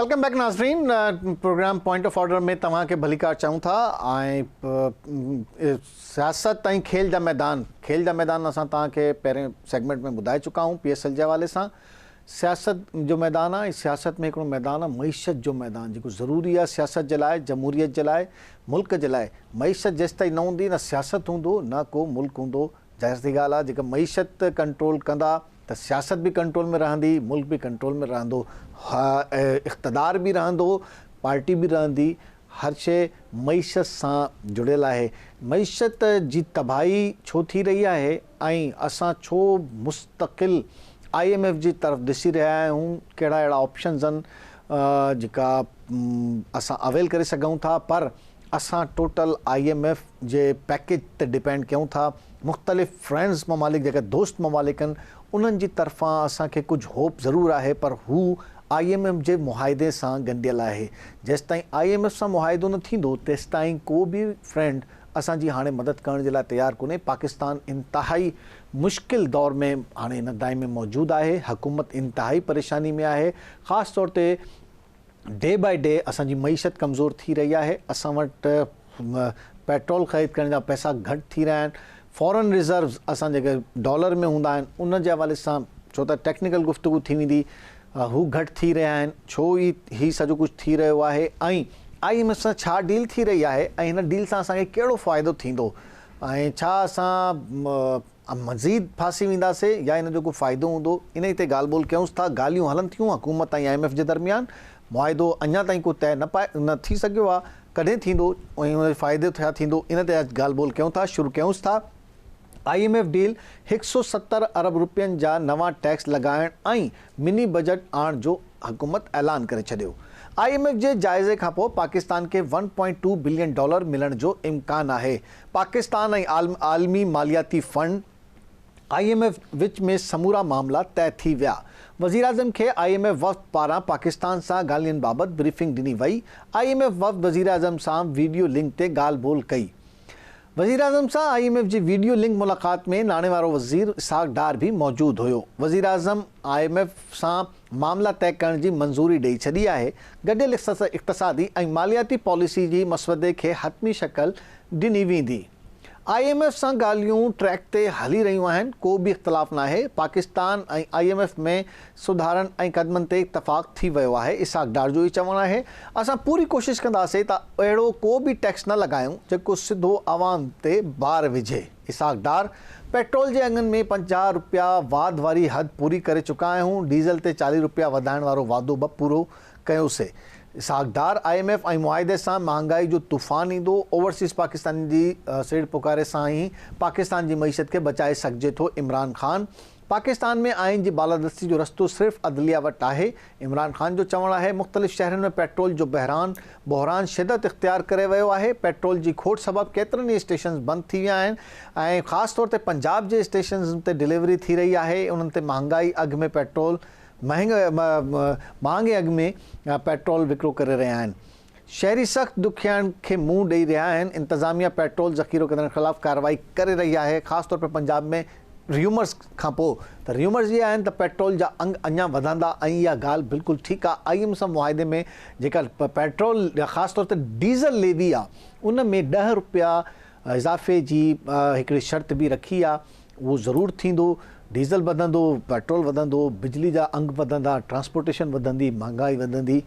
Welcome back नाज़रीन। Programme point of order में तव्हां के भलीकार चाहूं था। सियासत ऐं खेल जा मैदान असां तव्हांखे पहिरें सेगमेंट में ॿुधाए चुका आहियूं PSL जे हवाले सां। सियासत जो मैदान आहे, सियासत में हिकिड़ो मैदान आहे मईशत जो मैदान, जेको ज़रूरी आहे सियासत जे लाइ, जमहूरियत जे लाइ, मुल्क जे लाइ। मईशत जेसिताईं न हूंदी न सियासत हूंदो न को मुल्क हूंदो। ज़ाहिर सी ॻाल्हि आहे, जेका मईशत कंट्रोल कंदा त सियासत भी कंट्रोल में रहंदी, मुल्क भी कंट्रोल में रहंदो, इक़्तिदार भी रहंदो, पार्टी भी रहंदी। हर शइ मईशत सां जुड़ियल आहे। मईशत जी तबाही छो थी रही आहे ऐं असां छो मुस्तक़िल IMF जी तरफ़ ॾिसी रहिया आहियूं, कहिड़ा अहिड़ा ऑप्शन्स आहिनि जेका असां अवेल करे सघूं था, पर असां टोटल IMF जे पैकेज ते डिपेंड कयूं था। मुख़्तलिफ़ फ्रेंड्स ममालिक जेका दोस्त ममालिक आहिनि उन्हनि जी तरफ़ां असांखे कुझु होप ज़रूरु आहे, पर हू IMF जे मुआहिदे सां ॻंढियल आहे। जेसिताईं IMF सां मुआहिदो न थींदो तेसिताईं को बि फ्रेंड असांजी हाणे मदद करण जे लाइ तयारु कोन्हे। पाकिस्तान इंतिहाई मुश्किल दौर में हाणे हिन टाइम में मौजूदु आहे। हुकूमत इंतिहाई परेशानी में आहे। ख़ासि तौर ते डे बाय डे असांजी मईशत कमज़ोर थी रही आहे। असां वटि पेट्रोल ख़रीद करण जा पैसा घटि थी रहिया आहिनि। फॉरेन रिज़र्व्स असां जेके डॉलर में हूंदा आहिनि उन जे हवाले सां छो त टेक्निकल गुफ़्तगू थी वेंदी, हू घटि थी रहिया आहिनि। छो ही सॼो कुझु थी रहियो आहे ऐं IMF सां छा डील थी रही आहे ऐं हिन डील सां असांखे कहिड़ो फ़ाइदो थींदो ऐं छा असां मज़ीद फासी वेंदासीं या हिन जो को फ़ाइदो हूंदो, इन ई ते ॻाल्हि ॿोल कयूंसि था। ॻाल्हियूं हलनि थियूं हुकूमत ऐं IMF जे दरमियान। मुआहिदो अञा ताईं को तइ न थी सघियो आहे, कॾहिं थींदो ऐं हुन जो फ़ाइदो छा थींदो, इन ते अॼु ॻाल्हि ॿोल कयूं था। शुरू कयूंसि था। IMF डील 170 अरब रुपयनि जा नवां टैक्स लॻाइण ऐं मिनी बजट आणण जो हुकूमत ऐलान करे छॾियो। IMF जे जाइज़े खां पोइ पाकिस्तान खे $1.2 बिलियन मिलण जो इम्कान आहे। पाकिस्तान ऐं आलमी मालियाती फंड IMF विच में समूरा मामला तय थी विया। वज़ीर आज़म खे IMF वफ़द पारां पाकिस्तान सां ॻाल्हियुनि बाबति ब्रीफिंग ॾिनी वई। IMF वफ़द वज़ीर आज़म सां वीडियो लिंक ते ॻाल्हि ॿोल कई। वज़ीर आज़म सां IMF जी वीडियो लिंक मुलाक़ात में नाणे वारो वज़ीर इसहाक़ डार भी मौजूदु हुयो। वज़ीर आज़म IMF सां मामला तय करण जी मंज़ूरी ॾेई छॾी आहे। गॾियल इक़्तिसादी ऐं मालियाती पॉलिसी जी मसवदे खे हतमी शक्ल ॾिनी वेंदी। IMF सां ॻाल्हियूं ट्रैक ते हली रहियूं आहिनि, को बि इख़्तिलाफ़ न आहे। पाकिस्तान ऐं IMF में सुधारनि ऐं क़दमनि ते इत्तफ़ाक़ थी वियो आहे। इसहाक़ डार जो ई चवणु आहे, असां पूरी कोशिशि कंदासीं त अहिड़ो को बि टैक्स न लॻायूं जेको सिधो आवाम ते भार विझे। इसहाक़ डार पेट्रोल जे अघनि में 50 रुपया वाध वारी हद पूरी करे चुका आहियूं। डीज़ल ते 40 रुपया वधाइण वारो वादो बि पूरो कयोसीं। इसहाक़ डार IMF ऐं मुआहिदे सां महांगाई जो तूफ़ान ईंदो। ओवरसीज़ पाकिस्तान जी सिड़ पुकारे सां ई पाकिस्तान जी मईशत खे बचाए सघिजे थो। इमरान ख़ान पाकिस्तान में आइन जी बालादस्ती जो रस्तो सिर्फ़ अदलिया वटि आहे। इमरान ख़ान जो चवणु आहे, मुख़्तलिफ़ शहरनि में पेट्रोल जो बहरान शिदत इख़्तियार करे वियो आहे। पेट्रोल जी खोट सबबु केतिरनि ई स्टेशन बंदि थी विया आहिनि ऐं ख़ासि तौर ते पंजाब जे स्टेशन ते डिलीवरी थी रही आहे। उन्हनि ते महांगाई अघु में पेट्रोल महांगे अघ में पेट्रोल विकिरो करे रहिया आहिनि। शहरी सख़्तु दुखियानि खे मुंहुं ॾेई रहिया आहिनि। इंतिज़ामिया पेट्रोल ज़ख़ीरो कंदड़ ख़िलाफ़ कार्रवाई करे रही आहे। ख़ासि तौर ते पंजाब में र्यूमर्स खां पोइ त र्यूमर्स इहे आहिनि त पेट्रोल जा अघ अञा वधंदा ऐं इहा ॻाल्हि बिल्कुलु ठीकु आहे। IMF सां मुआहिदे में जेका पेट्रोल या ख़ासि तौर ते डीज़ल लेवी आहे उन में 10 रुपया इज़ाफ़े जी हिकिड़ी शर्त बि रखी आहे। उहो ज़रूरु थींदो। डीज़ल वधंदो, पेट्रोल वधंदो, बिजली जा अघ वधंदा, ट्रांसपोर्टेशन वधंदी, महांगाई वधंदी।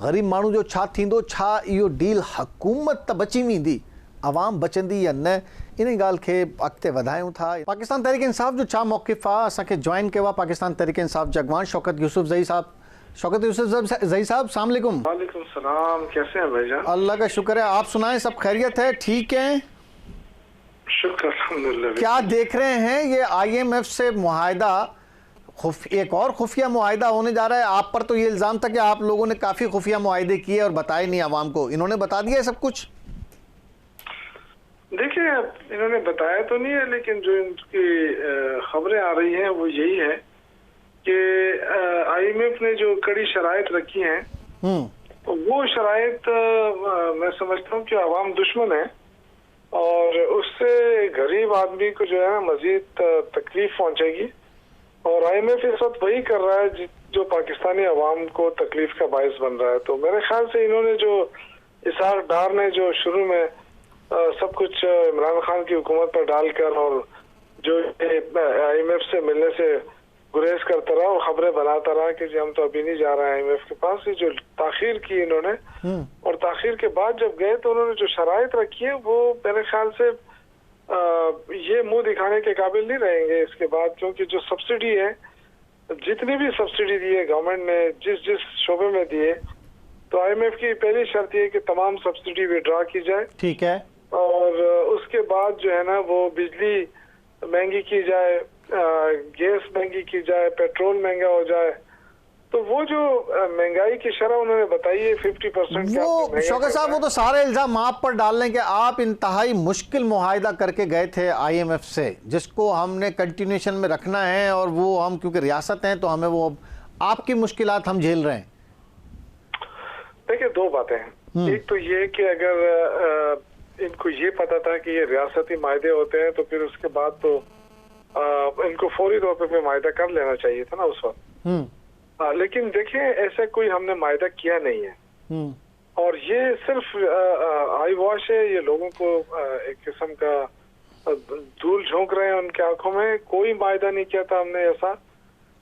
ग़रीब माण्हू जो छा थींदो? छा इहो डील हुकूमत त बची वेंदी, आवाम बचंदी या न? इन ॻाल्हि खे अॻिते वधायूं था। पाकिस्तान तहरीक इंसाफ़ जो छा मौक़िफ़ आहे? असांखे जॉइन कयो आहे पाकिस्तान तहरीक इंसाफ़ जा अॻवान शौकत यूसुफ़ ज़ई साहब। शौकत यूसुफ़ ज़ई साहब, अस्सलाम वालेकुम। वालेकुम सलाम, कैसे हैं भाईजान? अल्लाह का शुक्र है, आप सुनाएं, सब खैरियत है? ठीक है, शुक्र अल्हम्दुलिल्लाह। क्या देख रहे हैं ये IMF से मुआहिदा, एक और खुफिया मुआहिदा होने जा रहा है? आप पर तो ये इल्ज़ाम था कि आप लोगों ने काफ़ी खुफिया मुआहिदे किए और बताए नहीं आवाम को, इन्होंने बता दिया है सब कुछ? देखिए, इन्होंने बताया तो नहीं है, लेकिन जो इनकी खबरें आ रही हैं वो यही है कि IMF ने जो कड़ी शराइत रखी हैं वो शराइत मैं समझता हूँ कि आवाम दुश्मन है और उससे गरीब आदमी को जो है ना मजीद तकलीफ पहुंचेगी। और IMF इस वक्त वही कर रहा है जो पाकिस्तानी अवाम को तकलीफ का बायस बन रहा है। तो मेरे ख्याल से इन्होंने जो इसहाक डार ने जो शुरू में सब कुछ इमरान खान की हुकूमत पर डालकर और जो IMF से मिलने से गुरेज करता रहा और खबरें बनाता रहा कि जी हम तो अभी नहीं जा रहे हैं IMF के पास, ये जो ताखीर की इन्होंने, और ताखीर के बाद जब गए तो उन्होंने जो शराइत रखी है वो मेरे ख्याल से ये मुंह दिखाने के काबिल नहीं रहेंगे इसके बाद, क्योंकि जो सब्सिडी है, जितनी भी सब्सिडी दी है गवर्नमेंट ने जिस जिस शोबे में दिए, तो IMF की पहली शर्त ये कि तमाम सब्सिडी विड्रॉ की जाए। ठीक है। और उसके बाद जो है ना वो बिजली महंगी की जाए, गैस महंगी की जाए, पेट्रोल महंगा हो जाए। तो वो जो महंगाई की शरह उन्होंने बताई है 50%। वो शौकत साहब वो तो सारे इल्जाम आप पर डाल लें कि आप इंतहाई मुश्किल मुआहिदा करके गए थे IMF से, जिसको हमने कंटिन्यूशन में रखना है, और वो हम क्योंकि रियासत हैं तो हमें वो आपकी मुश्किलात हम झेल रहे हैं। देखिए दो बातें हैं, एक तो ये कि अगर इनको ये पता था कि ये रियासती मायदे होते हैं तो फिर उसके बाद तो इनको फौरी तौर पे मायदा कर लेना चाहिए था ना उस वक्त। लेकिन देखिए ऐसा कोई हमने मायदा किया नहीं है, और ये सिर्फ आई वॉश है, ये लोगों को एक किस्म का धूल झोंक रहे हैं उनके आंखों में। कोई मायदा नहीं किया था हमने ऐसा।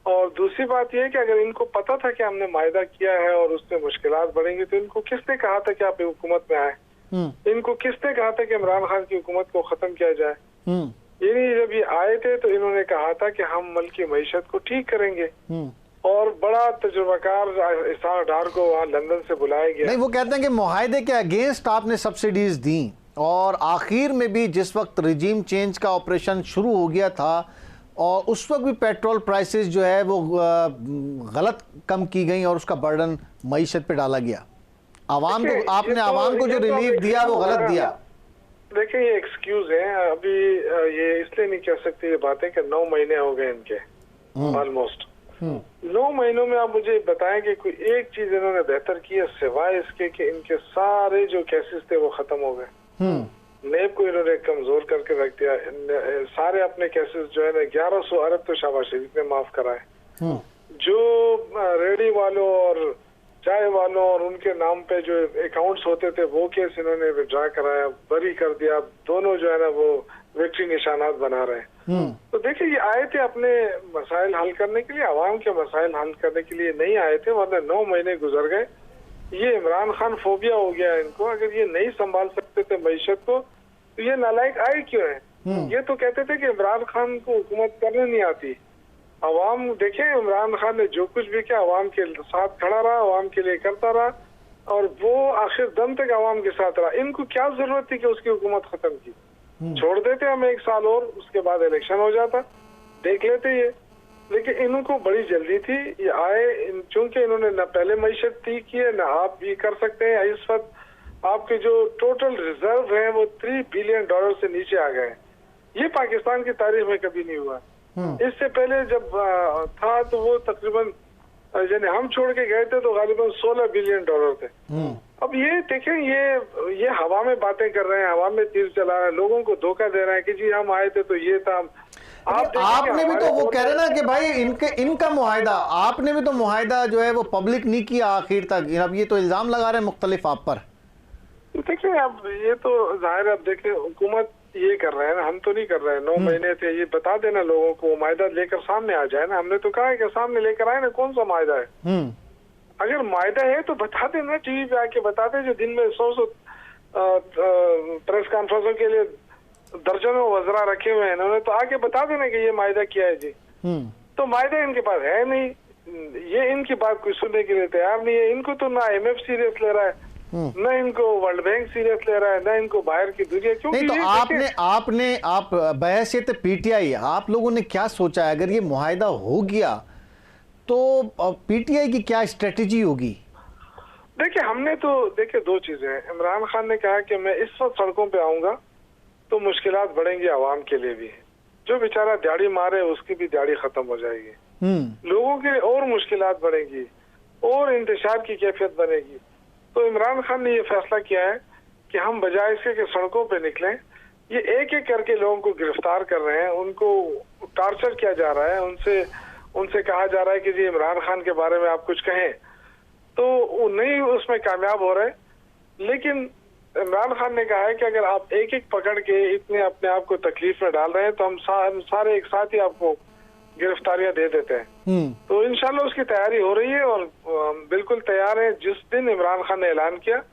और दूसरी बात यह है कि अगर इनको पता था कि हमने मायदा किया है और उससे मुश्किलात बढ़ेंगी, तो इनको किसने कहा था कि आप हुकूमत में आए? इनको किसने कहा था कि इमरान खान की हुकूमत को खत्म किया जाए? यानी जब ये आए थे तो इन्होंने कहा था कि हम मुल्क की मईशत को ठीक करेंगे, और बड़ा तजुर्बाकार इसहाक डार को वहाँ लंदन से बुलाया गया। नहीं, वो कहते हैं कि मुआहिदे के अगेंस्ट आपने सब्सिडीज दी, और आखिर में भी जिस वक्त रिजीम चेंज का ऑपरेशन शुरू हो गया था, और उस वक्त भी पेट्रोल प्राइसेस जो है वो गलत कम की गई और उसका बर्डन मईशत पे डाला गया। आवाम को आपने आवाम को जो रिलीफ दिया वो गलत दिया। देखिए ये एक्सक्यूज है, अभी ये इसलिए नहीं कह सकते ये बातें कि 9 महीने हो गए इनके ऑलमोस्ट। 9 महीनों में आप मुझे बताएं कि कोई एक चीज इन्होंने बेहतर की है सिवाय इसके कि इनके सारे जो केसेस थे वो खत्म हो गए। नेब को इन्होंने कमजोर करके रख दिया। सारे अपने केसेस जो है ना 1100 अरब तो शहबाज शरीफ ने माफ कराए। जो रेडी वालों और चाय वालों और उनके नाम पे जो अकाउंट्स होते थे वो केस इन्होंने विड्रॉ कराया, बरी कर दिया। दोनों जो है ना वो विक्ट्री निशानात बना रहे हैं। तो देखिए ये आए थे अपने मसाइल हल करने के लिए, आवाम के मसाइल हल करने के लिए नहीं आए थे, वरना 9 महीने गुजर गए। ये इमरान खान फोबिया हो गया इनको। अगर ये नहीं संभाल सकते थे मईशत को तो ये नालायक आए क्यों है? ये तो कहते थे कि इमरान खान को हुकूमत करने नहीं आती। अवाम देखें, इमरान खान ने जो कुछ भी किया अवाम के साथ खड़ा रहा, अवाम के लिए करता रहा, और वो आखिर दम तक अवाम के साथ रहा। इनको क्या जरूरत थी कि उसकी हुकूमत खत्म की? छोड़ देते हम 1 साल और, उसके बाद इलेक्शन हो जाता, देख लेते ये। लेकिन इनको बड़ी जल्दी थी, ये आए चूंकि इन्होंने न पहले मईशत तय की है, न आप ये कर सकते हैं। इस वक्त आपके जो टोटल रिजर्व है वो $3 बिलियन से नीचे आ गए। ये पाकिस्तान की तारीख में कभी नहीं हुआ। इससे पहले जब था तो वो तकरीबन यानी हम छोड़ के गए थे तो गालिबन $16 बिलियन थे। अब ये देखें, ये हवा में बातें कर रहे हैं, हवा में तीर चला रहे हैं, लोगों को धोखा दे रहे हैं कि जी हम आए थे तो ये था। आपने भी तो वो कह रहे ना कि भाई इनका मुआहिदा, आपने भी तो मुआहिदा जो है वो पब्लिक नहीं किया आखिर तक। अब ये तो इल्जाम लगा रहे हैं मुख्तलिफ आप पर। देखिए अब ये तो जाहिर है, अब देखिए हुकूमत ये कर रहे हैं ना, हम तो नहीं कर रहे हैं। 9 महीने थे, ये बता देना लोगों को, मायदा लेकर सामने आ जाए ना। हमने तो कहा है कि सामने लेकर आए ना, कौन सा मायदा है? अगर मायदा है तो बता देना, टीवी पे आके बता दे। जो दिन में 100 प्रेस कॉन्फ्रेंसों के लिए दर्जनों वज़रा रखे हुए हैं, इन्होंने तो आके बता देना कि ये मायदा किया है जी। तो मायदा इनके पास है नहीं, ये इनकी बात कोई सुनने के लिए तैयार नहीं है। इनको तो ना IMF सीरियस ले रहा है, न इनको वर्ल्ड बैंक सीरियस ले रहा है, न इनको बाहर की दुनिया। क्योंकि नहीं तो आप बहैसियत PTI आप लोगों ने क्या सोचा है? अगर ये मुआहिदा हो गया तो PTI की क्या स्ट्रेटेजी होगी? देखिए हमने तो देखिए 2 चीजें हैं। इमरान खान ने कहा कि मैं इस वक्त सड़कों पे आऊंगा तो मुश्किलात बढ़ेंगी आवाम के लिए भी। जो बेचारा दिहाड़ी मारे उसकी भी दिहाड़ी खत्म हो जाएगी, लोगों के लिए और मुश्किलात बढ़ेंगी और इंतशार की कैफियत बनेगी। तो इमरान खान ने ये फैसला किया है कि हम बजाय इसके कि सड़कों पे निकलें, ये एक एक करके लोगों को गिरफ्तार कर रहे हैं, उनको टार्चर किया जा रहा है, उनसे कहा जा रहा है कि जी इमरान खान के बारे में आप कुछ कहें, तो वो नहीं उसमें कामयाब हो रहे। लेकिन इमरान खान ने कहा है कि अगर आप एक एक पकड़ के इतने अपने आप को तकलीफ में डाल रहे हैं तो हम सारे एक साथ ही आपको गिरफ्तारियां दे देते हैं। तो इंशाल्लाह उसकी तैयारी हो रही है और बिल्कुल तैयार है। जिस दिन इमरान खान ने ऐलान किया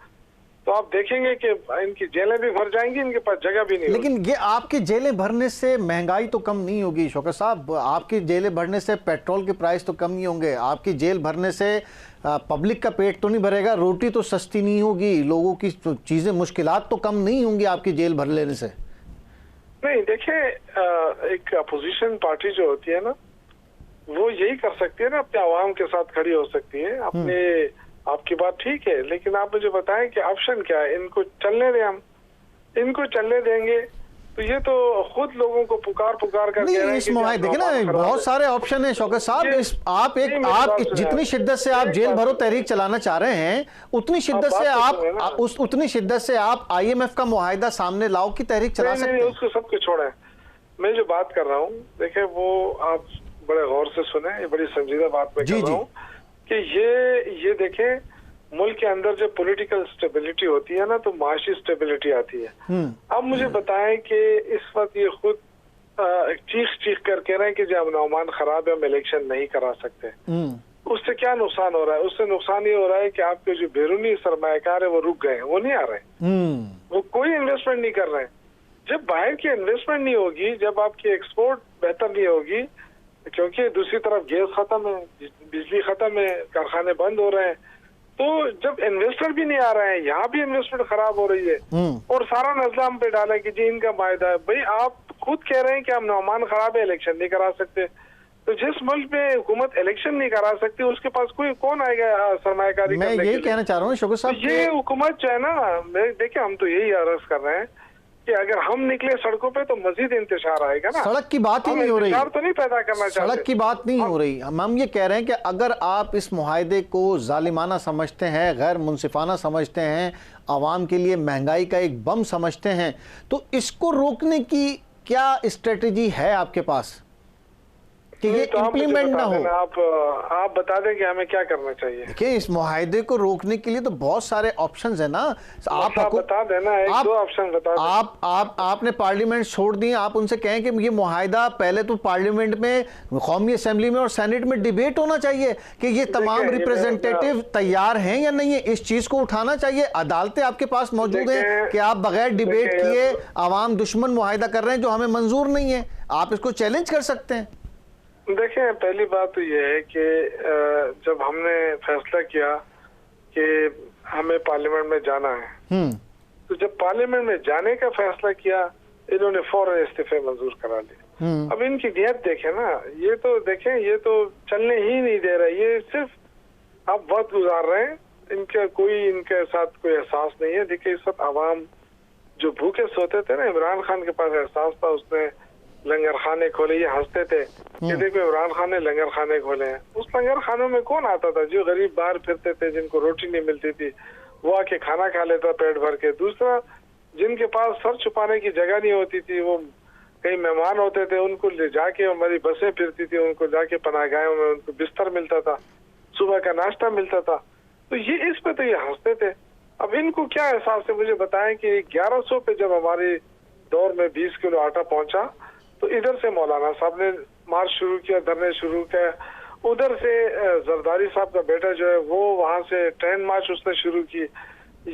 तो आप देखेंगे कि इनकी जेलें भी भर जाएंगी, इनके पास जगह भी नहीं होगी। लेकिन ये आपकी जेलें भरने से महंगाई तो कम नहीं होगी शौकत साहब, आपकी जेलें भरने से पेट्रोल के प्राइस तो कम नहीं होंगे, आपकी जेल भरने से पब्लिक का पेट तो नहीं भरेगा, रोटी तो सस्ती नहीं होगी, लोगों की चीजें मुश्किलात तो कम नहीं होंगी आपकी जेल भर लेने से। नहीं देखिए, एक अपोजिशन पार्टी जो होती है ना, वो यही कर सकती है ना, अपने आवाम के साथ खड़ी हो सकती है। अपने आपकी बात ठीक है, लेकिन आप मुझे बताएं कि ऑप्शन क्या है। इनको चलने दें, हम इनको चलने देंगे तो ये तो खुद लोगों को पुकार कर नहीं, इस मुआहदे देखिए ना बहुत सारे ऑप्शन है शौकत साहब। आप जितनी शिद्दत से आप जेल भरो तहरीक चलाना चाह रहे हैं, उतनी शिद्दत से आप IMF का मुआहदा सामने लाओ की तहरीक चला सकते हैं। उसको सबको छोड़े, मैं जो बात कर रहा हूँ देखे वो आप बड़े गौर से सुने, ये बड़ी संजीदा बात मैं कर रहा हूँ कि ये देखें, मुल्क के अंदर जब पॉलिटिकल स्टेबिलिटी होती है ना तो माशी स्टेबिलिटी आती है। अब मुझे बताएं कि इस वक्त ये खुद चीख कर कह रहे हैं कि जब नौमान खराब है हम इलेक्शन नहीं करा सकते। उससे क्या नुकसान हो रहा है? उससे नुकसान ये हो रहा है कि आपके जो बैरूनी सरमायाकार है वो रुक गए हैं, वो नहीं आ रहे, वो कोई इन्वेस्टमेंट नहीं कर रहे हैं। जब बाहर की इन्वेस्टमेंट नहीं होगी, जब आपकी एक्सपोर्ट बेहतर नहीं होगी, क्योंकि दूसरी तरफ गैस खत्म है, बिजली खत्म है, कारखाने बंद हो रहे हैं, तो जब इन्वेस्टर भी नहीं आ रहे हैं, यहाँ भी इन्वेस्टमेंट खराब हो रही है और सारा नजला हम पे डाला कि जी इनका मायदा है। भाई आप खुद कह रहे हैं कि हम नौमान खराब है, इलेक्शन नहीं करा सकते, तो जिस मुल्क में हुकूमत इलेक्शन नहीं करा सकती उसके पास कौन आएगा सरमायाकारी? मैं यही कहना चाह रहा हूँ शौकत साहब, ये हुकूमत जो है ना, देखिए हम तो यही अर्ज कर रहे हैं कि अगर हम निकले सड़कों पे तो मजीद इंतशार आएगा ना। सड़क की बात ही नहीं हो रही, तो नहीं पैदा करना चाहते, सड़क की बात नहीं हो रही। हम ये कह रहे हैं कि अगर आप इस मुआहदे को जालिमाना समझते हैं, गैर मुनसिफाना समझते हैं, आवाम के लिए महंगाई का एक बम समझते हैं, तो इसको रोकने की क्या स्ट्रेटेजी है आपके पास कि ये इम्प्लीमेंट ना हो? आप बता दें कि हमें क्या करना चाहिए। देखिए, इस मुआहदे को रोकने के लिए तो बहुत सारे ऑप्शंस है ना। आप बता देना, एक दो ऑप्शन बता दें। आपने पार्लियामेंट छोड़ दी, आप उनसे कहें कि ये मुआहदा पहले तो पार्लियामेंट में, कौमी असेंबली में और सेनेट में डिबेट होना चाहिए कि ये तमाम रिप्रेजेंटेटिव तैयार हैं या नहीं है। इस चीज को उठाना चाहिए। अदालतें आपके पास मौजूद हैं कि आप बगैर डिबेट किए अवाम दुश्मन मुआहदा कर रहे हैं जो हमें मंजूर नहीं है। आप इसको चैलेंज कर सकते हैं। देखें, पहली बात तो ये है कि जब हमने फैसला किया कि हमें पार्लियामेंट में जाना है, तो जब पार्लियामेंट में जाने का फैसला किया, इन्होंने फौरन इस्तीफे मंजूर करा लिए। अब इनकी नियत देखें ना, ये तो देखें, ये तो चलने ही नहीं दे रहे, ये सिर्फ अब वक्त गुजार रहे हैं। इनके साथ कोई एहसास नहीं है। देखिए, इस वक्त आवाम जो भूखे सोते थे ना, इमरान खान के पास एहसास था, उसने लंगर खाने खोले, ये हंसते थे कि देखो इमरान खान ने लंगर खाने खोले हैं। उस लंगर खानों में कौन आता था? जो गरीब बाहर फिरते थे, जिनको रोटी नहीं मिलती थी, वो आके खाना खा लेता पेट भर के। दूसरा, जिनके पास सर छुपाने की जगह नहीं होती थी, वो कई मेहमान होते थे, उनको ले जाके हमारी बसें फिरती थी, उनको जाके पनाहगाहों में उनको बिस्तर मिलता था, सुबह का नाश्ता मिलता था। तो ये इस पे तो ये हंसते थे। अब इनको क्या एहसास है? मुझे बताएं कि 1100 पे जब हमारे दौर में 20 किलो आटा पहुंचा, तो इधर से मौलाना साहब ने मार्च शुरू किया, धरने शुरू किया। उधर से जरदारी साहब का बेटा जो है वो वहां से ट्रेन मार्च उसने शुरू की।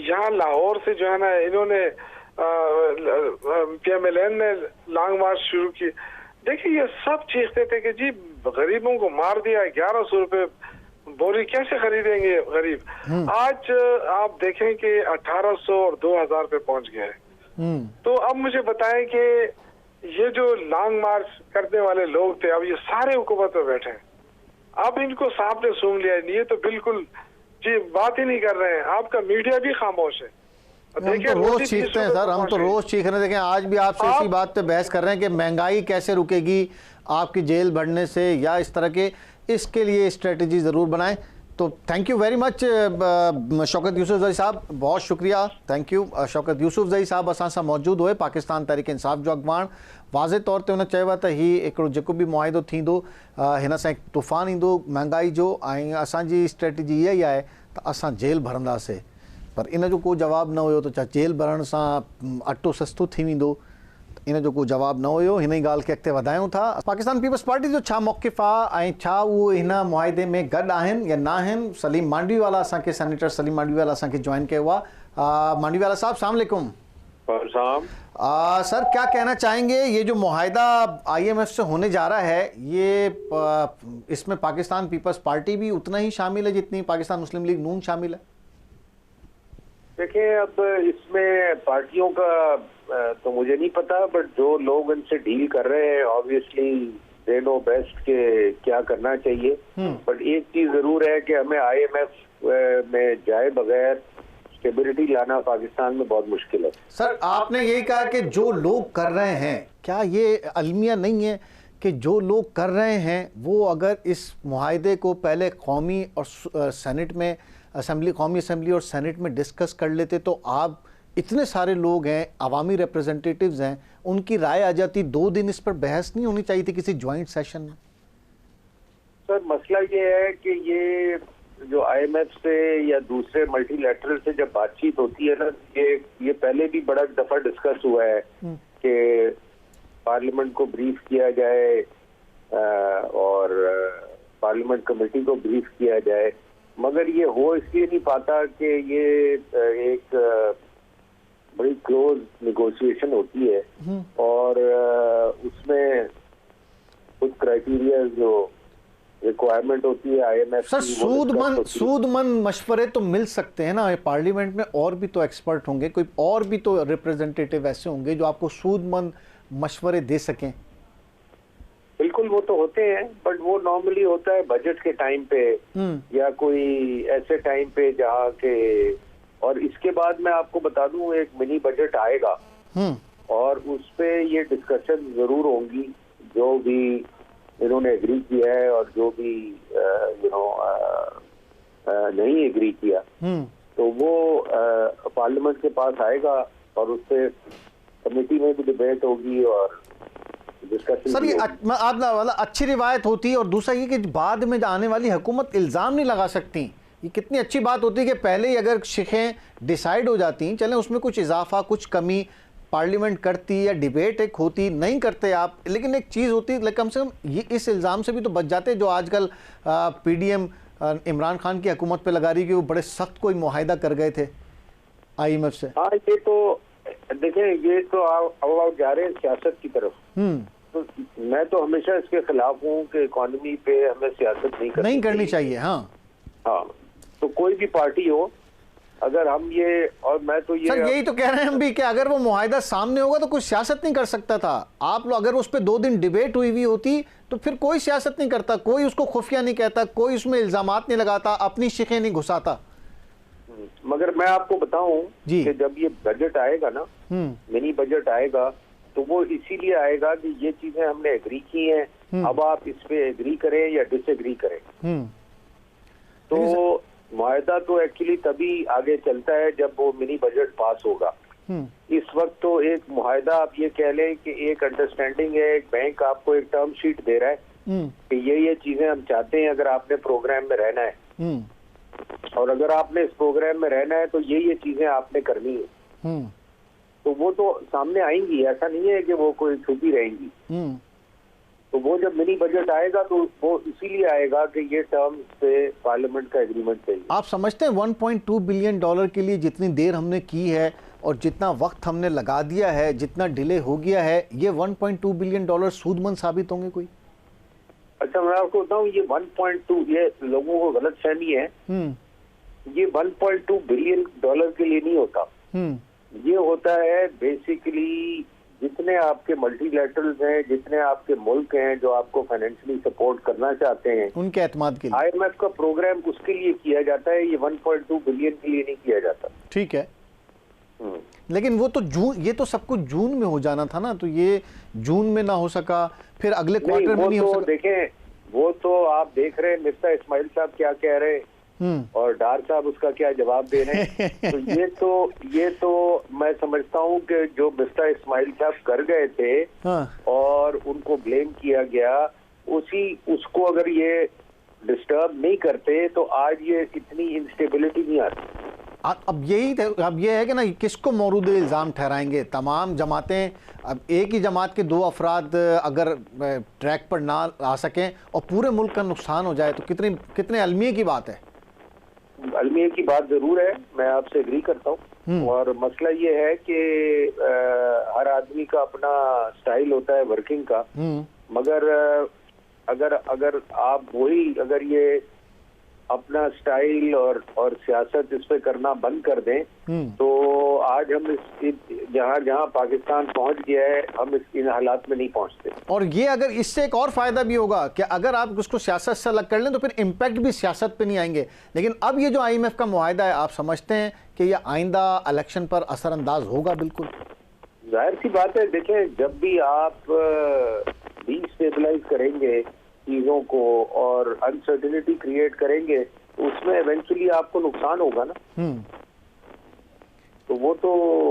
यहाँ लाहौर से जो है ना, इन्होंने PMLN ने लॉन्ग मार्च शुरू की। देखिए, ये सब चीखते थे कि जी गरीबों को मार दिया, 1100 रुपए बोरी कैसे खरीदेंगे गरीब। आज आप देखें कि 1800 और 2000 पे पहुंच गए। तो अब मुझे बताएं कि ये जो लॉन्ग मार्च करने वाले लोग थे, अब ये सारे हुकूमत में बैठे हैं। अब इनको सांप ने सूंघ लिया। ये तो बिल्कुल जी बात ही नहीं कर रहे हैं। आपका मीडिया भी खामोश है। देखिए, रोज चीखते हैं सर, हम तो रोज चीख रहे हैं। देखें, आज भी आपसे इसी बात पे बहस कर रहे हैं कि महंगाई कैसे रुकेगी आपकी जेल भरने से या इस तरह के, इसके लिए स्ट्रेटजी ज़रूर बनाएं। तो thank you very much Shaukat Yousafzai साहब, बहुत शुक्रिया। Thank you. शौकत यूसुफजई साहब असां सां मौजूद हुए, पाकिस्तान तहरीक इंसाफ जो अॻवान वाज़े तौर ते हुन चयो आहे त हीउ हिकिड़ो जेको बि मुआइदो थींदो हिन सां हिकु तूफ़ान ईंदो महांगाई जो, ऐं असांजी स्ट्रेटजी इहा ई आहे त असां जेल भरंदासीं। पर इन जो को जवाबु न हुयो त छा जेल भरण सां अटो सस्तो थी वेंदो, इन जो को जवाबु न हुयो। हिन ई ॻाल्हि खे अॻिते वधायूं था। पाकिस्तान पीपल्स पार्टी जो छा मौक़िफ़ आहे ऐं छा उहो हिन मुआइदे में गॾु आहिनि या न आहिनि? सलीम मांडवीवाला असांखे, सेनेटर सलीम मांडवीवाला असांखे ज्वाइन कयो आहे। मांडवीवाला साहब अस्सलाम वालेकुम। सर, क्या कहना चाहेंगे, ये जो मुआहिदा IMF से होने जा रहा है, ये इसमें पाकिस्तान पीपल्स पार्टी भी उतना ही शामिल है जितनी पाकिस्तान मुस्लिम लीग नून शामिल है? देखिए, अब इसमें पार्टियों का तो मुझे नहीं पता, बट जो लोग इनसे डील कर रहे हैं ऑब्वियसली दे नो बेस्ट के क्या करना चाहिए। बट एक चीज जरूर है कि हमें IMF में जाए बगैर स्टेबिलिटी लाना पाकिस्तान में बहुत मुश्किल है। सर, आपने यही कहा कि जो लोग कर रहे हैं, क्या ये अलमिया नहीं है कि जो लोग कर रहे हैं वो अगर इस मुआहिदे को पहले कौमी और सेनेट में कौमी असेंबली और सेनेट में डिस्कस कर लेते तो आप इतने सारे लोग हैं, अवामी रिप्रेजेंटेटिव्स हैं, उनकी राय आ जाती, 2 दिन इस पर बहस नहीं होनी चाहिए थी किसी ज्वाइंट सेशन में? सर, मसला ये है कि ये जो IMF से या दूसरे मल्टीलैटरल से जब बातचीत होती है ना, ये पहले भी बड़ा दफा डिस्कस हुआ है कि पार्लियामेंट को ब्रीफ किया जाए और पार्लियामेंट कमेटी को ब्रीफ किया जाए, मगर ये हो इसलिए नहीं पाता कि ये एक बड़ी क्लोज निगोशिएशन होती है और उसमें कुछ क्राइटेरिया जो रिक्वायरमेंट होती है IMF। सर, सूदमन मशवरे तो मिल सकते हैं ना, पार्लियामेंट में और भी तो एक्सपर्ट होंगे, कोई और भी तो रिप्रेजेंटेटिव ऐसे होंगे जो आपको सूदमन मशवरे दे सकें। बिल्कुल, वो तो होते हैं, बट वो नॉर्मली होता है बजट के टाइम पे या कोई ऐसे टाइम पे जहाँ के, और इसके बाद मैं आपको बता दूं एक मिनी बजट आएगा और उस पे ये डिस्कशन जरूर होंगी, जो भी इन्होंने एग्री किया है और जो भी नहीं एग्री किया तो वो पार्लियामेंट के पास आएगा और उससे कमेटी में भी डिबेट होगी और डिस्कशन। सर, ये अच्छी रिवायत होती है, और दूसरा ये कि बाद में आने वाली हुकूमत इल्ज़ाम नहीं लगा सकती। ये कितनी अच्छी बात होती है कि पहले ही अगर शिखें डिसाइड हो जाती, चलें उसमें कुछ इजाफा कुछ कमी पार्लियामेंट करती या डिबेट एक होती, नहीं करते आप, लेकिन एक चीज़ होती, कम से कम ये इस इल्ज़ाम से भी तो बच जाते जो आजकल PDM इमरान खान की हुकूमत पे लगा रही कि वो बड़े सख्त कोई मुआहिदा कर गए थे IMF से। हाँ, ये तो देखें, ये तो अब जा रहे हैं सियासत की तरफ। तो मैं तो हमेशा इसके खिलाफ हूँ कि इकोनॉमी पे हमें सियासत नहीं करनी चाहिए। हाँ, तो कोई भी पार्टी हो, अगर हम ये, और मैं तो ये सर यही तो कह रहे हैं हम भी कि अगर वो मुआहिदा सामने होगा तो कोई सियासत नहीं कर सकता था। आप लोग अगर उस पर 2 दिन डिबेट हुई होती तो फिर कोई सियासत नहीं करता, कोई उसको खुफिया नहीं कहता, कोई उसमें इल्जामात नहीं लगाता, अपनी शिकें नहीं घुसाता। मगर मैं आपको बताऊं कि जब ये बजट आएगा ना, मिनी बजट आएगा, तो वो इसीलिए आएगा कि ये चीजें हमने एग्री की हैं, अब आप इस पे एग्री करें या डिसएग्री करें। तो मुआहिदा तो एक्चुअली तभी आगे चलता है जब वो मिनी बजट पास होगा। इस वक्त तो एक मुआहिदा आप ये कह लें कि एक अंडरस्टैंडिंग है, एक बैंक आपको एक टर्म शीट दे रहा है कि ये चीजें हम चाहते हैं अगर आपने प्रोग्राम में रहना है, और अगर आपने इस प्रोग्राम में रहना है तो ये चीजें आपने करनी है। तो वो तो सामने आएंगी, ऐसा नहीं है कि वो कोई छुपी रहेंगी। तो वो जब मिनी बजट आएगा तो वो इसीलिए आएगा कि ये टर्म से पार्लियामेंट का एग्रीमेंट चाहिए। आप समझते हैं $1.2 बिलियन के लिए जितनी देर हमने की है और जितना वक्त हमने लगा दिया है, जितना डिले हो गया है, ये $1.2 बिलियन सूदमंद साबित होंगे कोई? अच्छा, मैं आपको बताऊं, ये 1.2, ये लोगों को गलत फहमी है। ये $1.2 बिलियन के लिए नहीं होता। ये होता है बेसिकली जितने आपके मल्टीलैटरल्स हैं, जितने आपके मुल्क हैं जो आपको फाइनेंशियली सपोर्ट करना चाहते हैं, उनके एतमाद के लिए IMF का प्रोग्राम उसके लिए किया जाता है। ये 1.2 बिलियन के लिए नहीं किया जाता। ठीक है, लेकिन वो तो ये तो सब कुछ जून में हो जाना था ना, तो ये जून में ना हो सका, फिर अगले क्वार्टर में नहीं हो सका। देखें, वो तो आप देख रहे हैं मिर्जा इस्माइल साहब क्या कह रहे हैं और डार साहब उसका क्या जवाब दे रहे हैं। तो ये तो मैं समझता हूँ कि जो मिस्टर इस्माइल साहब कर गए थे और उनको ब्लेम किया गया, उसको अगर ये डिस्टर्ब नहीं करते तो आज ये इतनी इंस्टेबिलिटी नहीं आती। अब ये है कि ना, किसको मौरूद इल्ज़ाम ठहराएंगे? तमाम जमातें, अब एक ही जमात के दो अफराद अगर ट्रैक पर ना आ सकें और पूरे मुल्क का नुकसान हो जाए तो कितने अलमिये की बात है। अलमिये की बात जरूर है, मैं आपसे एग्री करता हूँ। और मसला ये है कि हर आदमी का अपना स्टाइल होता है वर्किंग का, मगर अगर आप अगर ये अपना स्टाइल और सियासत इस पे करना बंद कर दें तो आज हम जहाँ पाकिस्तान पहुंच गया है, हम इन हालात में नहीं पहुंचते। और ये अगर इससे एक और फायदा भी होगा कि अगर आप उसको सियासत से अलग कर लें तो फिर इम्पैक्ट भी सियासत पे नहीं आएंगे। लेकिन अब ये जो IMF का मुआहदा है, आप समझते हैं कि ये आइंदा इलेक्शन पर असरअंदाज होगा? बिल्कुल जाहिर सी बात है। देखें, जब भी आप डिस्टेबलाइज करेंगे चीजों को और अनसर्टेनिटी क्रिएट करेंगे तो उसमें इवेंचुअली आपको नुकसान होगा ना। तो वो तो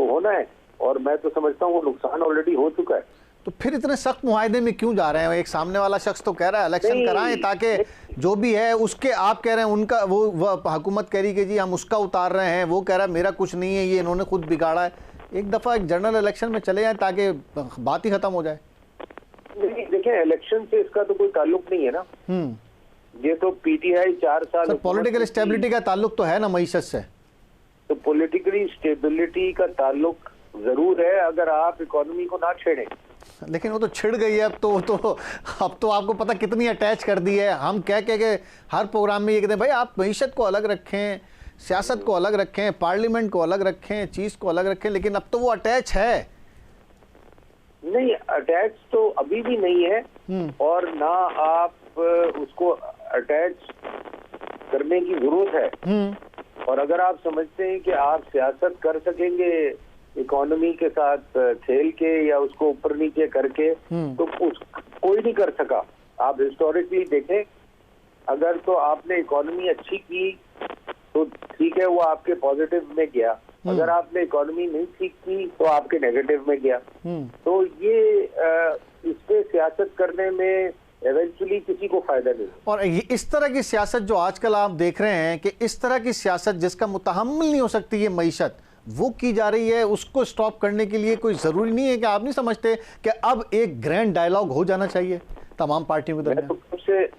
होना है, और मैं तो समझता हूँ वो नुकसान ऑलरेडी हो चुका है। तो फिर इतने सख्त मुआहदे में क्यों जा रहे हैं? एक सामने वाला शख्स तो कह रहा है इलेक्शन कराएं ताकि जो भी है उसके, आप कह रहे हैं उनका, वो हुकूमत कह रही कि जी हम उसका उतार रहे हैं, वो कह रहा है मेरा कुछ नहीं है, ये इन्होंने खुद बिगाड़ा है। एक दफा एक जनरल इलेक्शन में चले जाए ताकि बात ही खत्म हो जाए। नहीं, देखें, इलेक्शन से इसका तो कोई ताल्लुक नहीं है ना। ये तो PTI 4 साल पॉलिटिकल स्टेबिलिटी का ताल्लुक तो है ना मईशत से। तो पॉलिटिकली स्टेबिलिटी का ताल्लुक जरूर है अगर आप इकोनॉमी को ना छेड़ें। लेकिन वो तो छिड़ गई है। अब तो आपको पता कितनी अटैच कर दी है। हम कह के हर प्रोग्राम में ये कहते हैं भाई आप मईशत को अलग रखें, सियासत को अलग रखें, पार्लियामेंट को अलग रखें, चीज़ को अलग रखें, लेकिन अब तो वो अटैच है। नहीं, अटैच तो अभी भी नहीं है, और ना आप उसको अटैच करने की जरूरत है। और अगर आप समझते हैं कि आप सियासत कर सकेंगे इकोनॉमी के साथ खेल के या उसको ऊपर नीचे करके, तो कोई नहीं कर सका। आप हिस्टोरिकली देखें, अगर तो आपने इकोनॉमी अच्छी की तो ठीक है, वो आपके पॉजिटिव में गया। अगर आपने इकोनॉमी नहीं ठीक की तो आपके नेगेटिव में गया। तो ये इस पे सियासत करने में एवेंचुअली किसी को फायदा नहीं। और इस तरह की सियासत जो आजकल आप देख रहे हैं कि इस तरह की सियासत जिसका मुतहम्मिल नहीं हो सकती ये मईशत, वो की जा रही है, उसको स्टॉप करने के लिए कोई ज़रूरी नहीं है कि आप नहीं समझते कि अब एक ग्रैंड डायलॉग हो जाना चाहिए तमाम पार्टियों के दरमियान?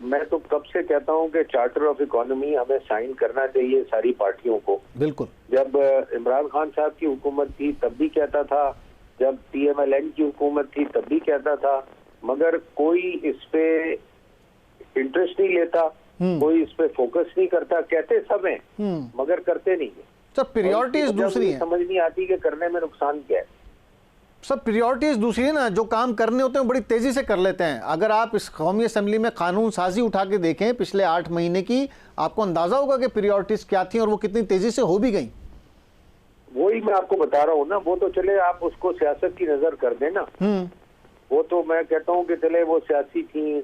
मैं तो कब से कहता हूं कि चार्टर ऑफ इकोनॉमी हमें साइन करना चाहिए सारी पार्टियों को। बिल्कुल। जब इमरान खान साहब की हुकूमत थी तब भी कहता था, जब PMLN की हुकूमत थी तब भी कहता था, मगर कोई इस पे इंटरेस्ट नहीं लेता, कोई इस पे फोकस नहीं करता। कहते सब हैं मगर करते नहीं है। सर प्रायोरिटीज दूसरी है, समझ नहीं आती कि करने में नुकसान क्या है। सब प्रायोरिटीज दूसरी है ना। जो काम करने होते हैं बड़ी तेजी से कर लेते हैं। अगर आप इस कौमी असम्बली में कानून साजी उठा के देखें पिछले 8 महीने की, आपको अंदाजा होगा कि प्रायोरिटीज क्या थी और वो कितनी तेजी से हो भी गई। वही मैं आपको बता रहा हूँ ना। वो तो चले आप उसको सियासत की नजर कर देना, वो तो मैं कहता हूँ कि चले वो सियासी थी,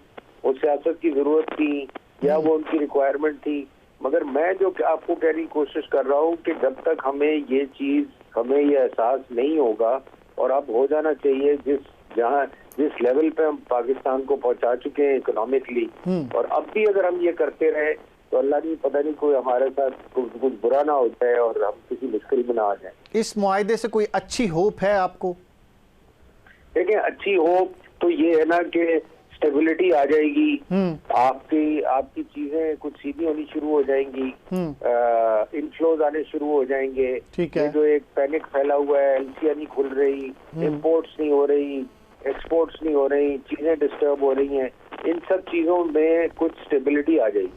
वो सियासत की जरूरत थी या वो उनकी रिक्वायरमेंट थी। मगर मैं जो आपको कहने की कोशिश कर रहा हूँ कि जब तक हमें ये चीज, हमें ये एहसास नहीं होगा, और अब हो जाना चाहिए जिस लेवल पे हम पाकिस्तान को पहुंचा चुके हैं इकोनॉमिकली, और अब भी अगर हम ये करते रहे तो अल्लाह नहीं, पता नहीं कोई हमारे साथ कुछ बुरा ना हो जाए और हम किसी मुश्किल में ना आ जाए। इस मुआहदे से कोई अच्छी होप है आपको? देखिए, अच्छी होप तो ये है ना कि स्टेबिलिटी आ जाएगी, आपकी चीजें कुछ सीधी होनी शुरू हो जाएंगी, इनफ्लोज आने शुरू हो जाएंगे। ये जो एक पैनिक फैला हुआ है, LCR नहीं खुल रही, इंपोर्ट्स नहीं हो रही, एक्सपोर्ट्स नहीं हो रही, चीजें डिस्टर्ब हो रही हैं, इन सब चीजों में कुछ स्टेबिलिटी आ जाएगी।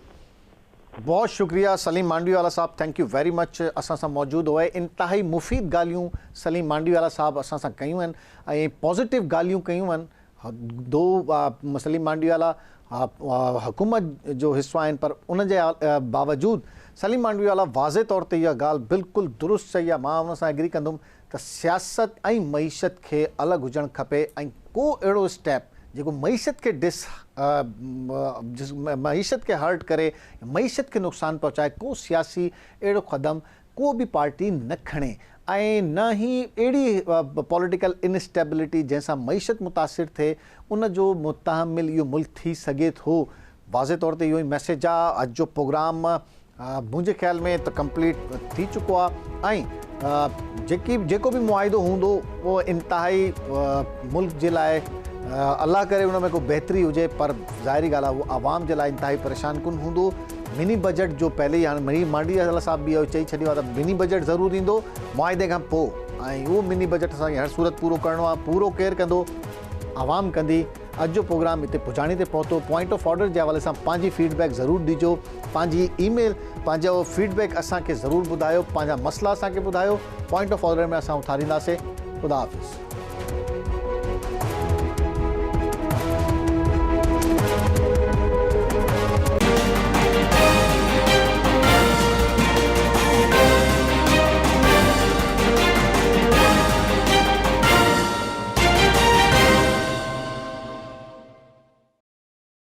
बहुत शुक्रिया सलीम मांडवीवाला साहब, थैंक यू वेरी मच। असां सां मौजूद हुए इंतहाई मुफ़ीद ॻाल्हियूं सलीम मांडवीवाला साहब असां सां कयूं आहिनि ऐं पॉज़िटिव ॻाल्हियूं कयूं आहिनि। दो सलीम मांडवीवाला हुकूमत जो हिस्सा आहिनि, पर उन जे बावजूद सलीम मांडवीवाला वाज़े तौर ते इहा ॻाल्हि बिल्कुलु दुरुस्त चई आहे। मां उन सां एग्री कंदुमि त सियासत ऐं मईशत खे अलॻि हुजणु खपे ऐं को अहिड़ो स्टेप जेको मईशत के मईशत के हर्ट करे, मईशत के नुक़सान पहुँचाए, को सियासी अहिड़ो क़दम को भी पार्टी न खणे ऐं न ही अहिड़ी पॉलिटिकल इनस्टेबिलिटी जंहिंसां मईशत मुतासिर थिए उन जो मुतहमिल इहो मुल्क थी सघे थो। वाज़े तौर ते इहो ई मैसेज आहे। अॼु जो प्रोग्राम मुंहिंजे ख़्याल में त कंप्लीट थी चुको आहे ऐं जेको बि मुआइदो हूंदो उहो इंतिहाई मुल्क जे लाइ अल्लाह करे उन में को बेहतरी हुजे, पर ज़ाहिरी ॻाल्हि आहे उहो आवाम जे लाइ इंतिहाई परेशान कुन हूंदो। मिनी बजट जो पहले ही हाणे मांडी अला साहब बि इहो चई छॾियो आहे त मिनी बजट ज़रूरु ईंदो मुआइदे खां पोइ, ऐं उहो मिनी बजट असांखे हर सूरत पूरो करिणो आहे। पूरो केरु कंदो? आवाम कंदी। अॼु जो प्रोग्राम हिते पुजाणी ते पहुतो। पॉइंट ऑफ ऑर्डर जे हवाले सां पंहिंजी फीडबैक ज़रूरु ॾिजो, पंहिंजी ईमेल पंहिंजो फीडबैक असांखे ज़रूरु ॿुधायो, पंहिंजा मसला असांखे ॿुधायो। पॉइंट ऑफ ऑर्डर में असां उथारींदासीं। ख़ुदा हाफ़िज़।